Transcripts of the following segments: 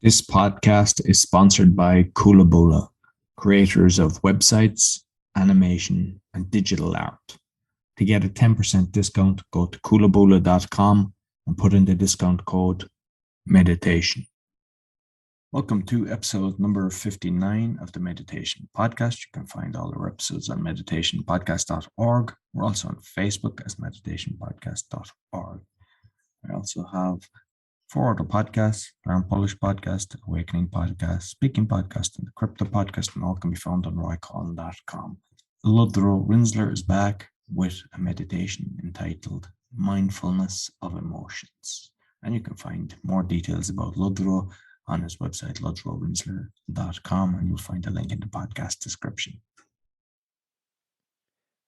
This podcast is sponsored by Kulabula, creators of websites, animation, and digital art. To get a 10% discount, go to kulabula.com and put in the discount code meditation. Welcome to episode number 59 of the Meditation Podcast. You can find all our episodes on meditationpodcast.org. We're also on Facebook as meditationpodcast.org. I also have 4 other podcasts: Learn Polish Podcast, Awakening Podcast, Speaking Podcast, and the Crypto Podcast, and all can be found on roycon.com. Lodro Rinzler is back with a meditation entitled Mindfulness of Emotions. And you can find more details about Lodro on his website, lodrorinzler.com, and you'll find a link in the podcast description.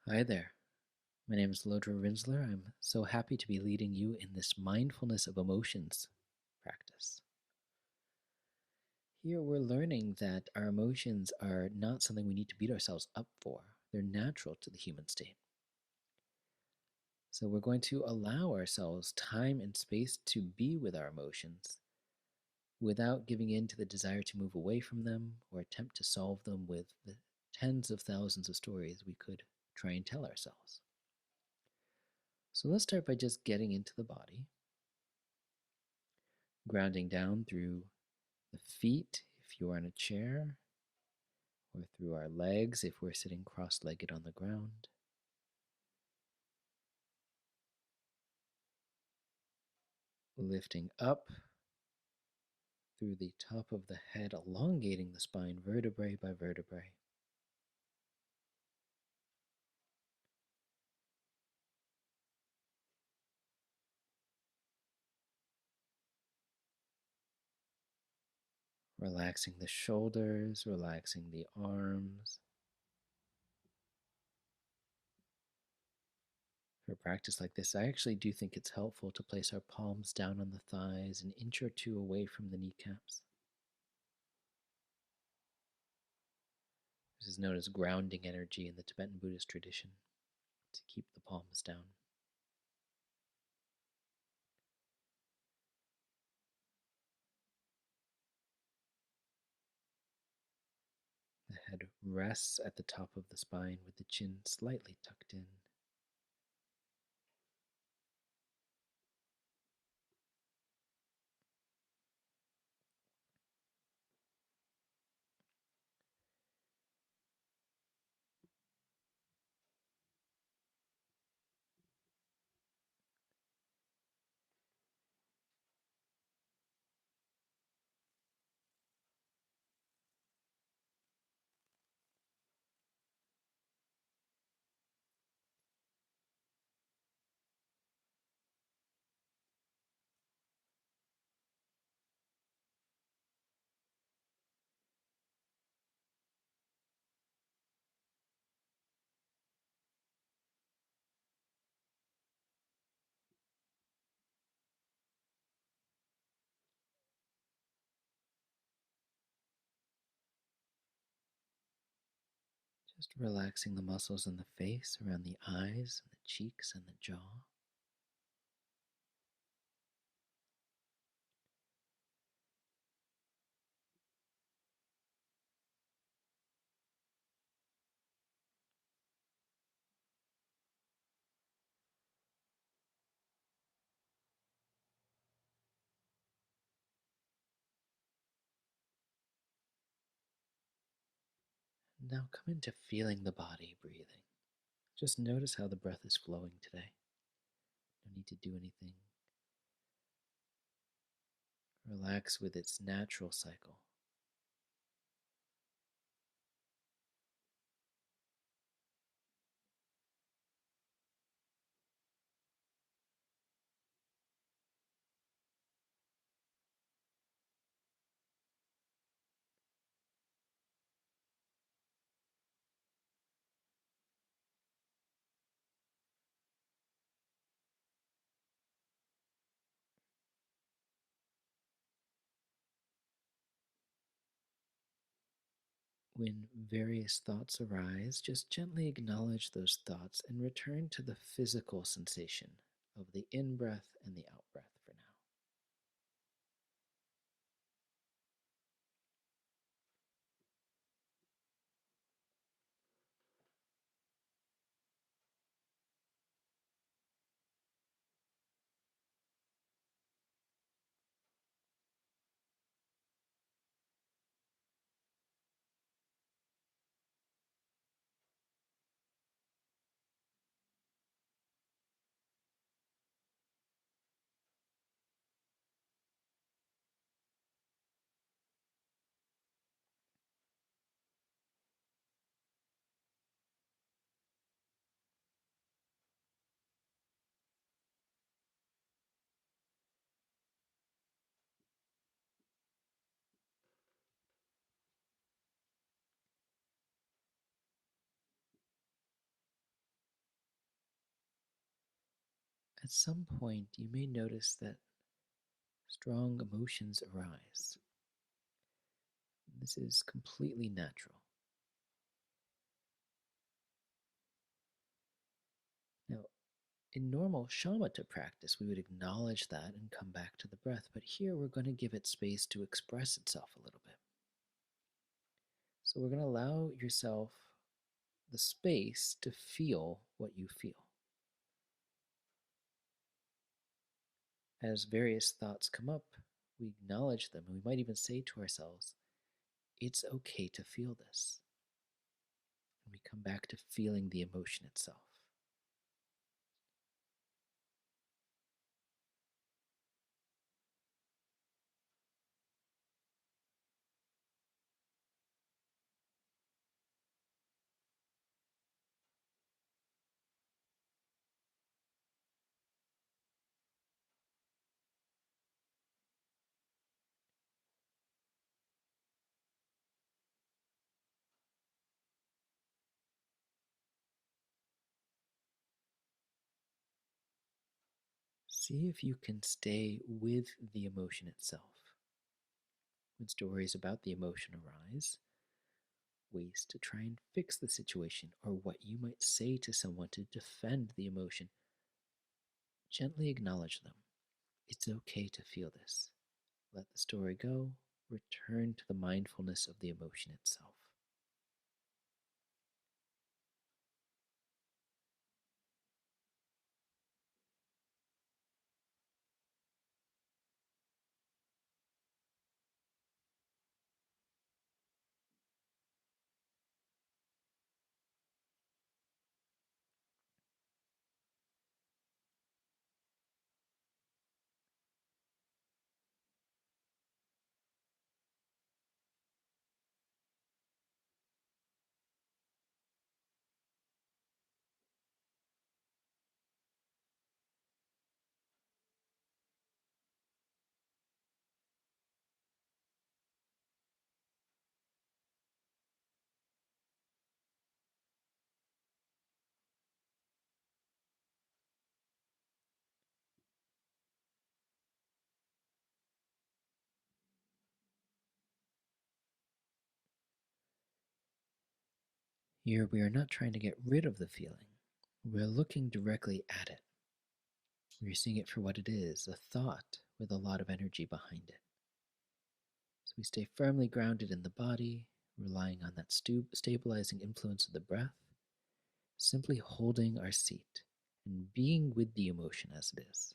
Hi there. My name is Lodro Rinzler. I'm so happy to be leading you in this mindfulness of emotions practice. Here we're learning that our emotions are not something we need to beat ourselves up for. They're natural to the human state. So we're going to allow ourselves time and space to be with our emotions without giving in to the desire to move away from them or attempt to solve them with the tens of thousands of stories we could try and tell ourselves. So let's start by just getting into the body, grounding down through the feet if you are in a chair, or through our legs if we're sitting cross-legged on the ground. Lifting up through the top of the head, elongating the spine vertebrae by vertebrae. Relaxing the shoulders, relaxing the arms. For a practice like this, I actually do think it's helpful to place our palms down on the thighs, an inch or two away from the kneecaps. This is known as grounding energy in the Tibetan Buddhist tradition, to keep the palms down. The head rests at the top of the spine with the chin slightly tucked in. Just relaxing the muscles in the face, around the eyes, and the cheeks, and the jaw. Now come into feeling the body breathing. Just notice how the breath is flowing today. No need to do anything. Relax with its natural cycle. When various thoughts arise, just gently acknowledge those thoughts and return to the physical sensation of the in-breath and the out-breath for now. At some point, you may notice that strong emotions arise. This is completely natural. Now, in normal shamatha practice, we would acknowledge that and come back to the breath, but here we're going to give it space to express itself a little bit. So we're going to allow yourself the space to feel what you feel. As various thoughts come up, we acknowledge them, and we might even say to ourselves, it's okay to feel this. And we come back to feeling the emotion itself. See if you can stay with the emotion itself. When stories about the emotion arise, ways to try and fix the situation, or what you might say to someone to defend the emotion, gently acknowledge them. It's okay to feel this. Let the story go. Return to the mindfulness of the emotion itself. Here, we are not trying to get rid of the feeling. We're looking directly at it. We're seeing it for what it is, a thought with a lot of energy behind it. So we stay firmly grounded in the body, relying on that stabilizing influence of the breath, simply holding our seat and being with the emotion as it is.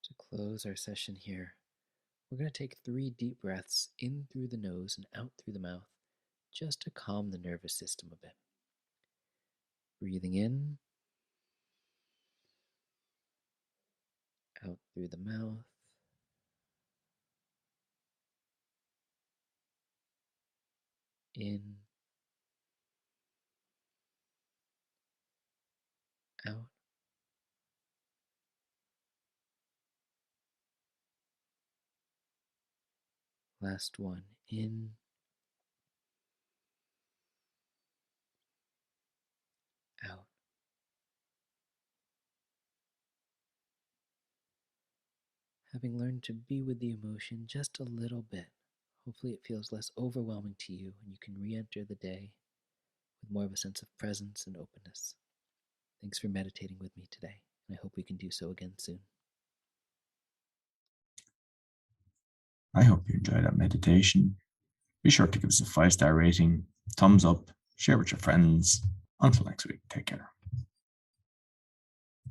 To close our session here, we're going to take 3 deep breaths in through the nose and out through the mouth, just to calm the nervous system a bit. Breathing in, out through the mouth, in, out. Last one, in, out. Having learned to be with the emotion just a little bit, hopefully it feels less overwhelming to you and you can re-enter the day with more of a sense of presence and openness. Thanks for meditating with me today. I hope we can do so again soon. I hope you enjoyed that meditation. Be sure to give us a 5-star rating, thumbs up, share with your friends. Until next week, take care.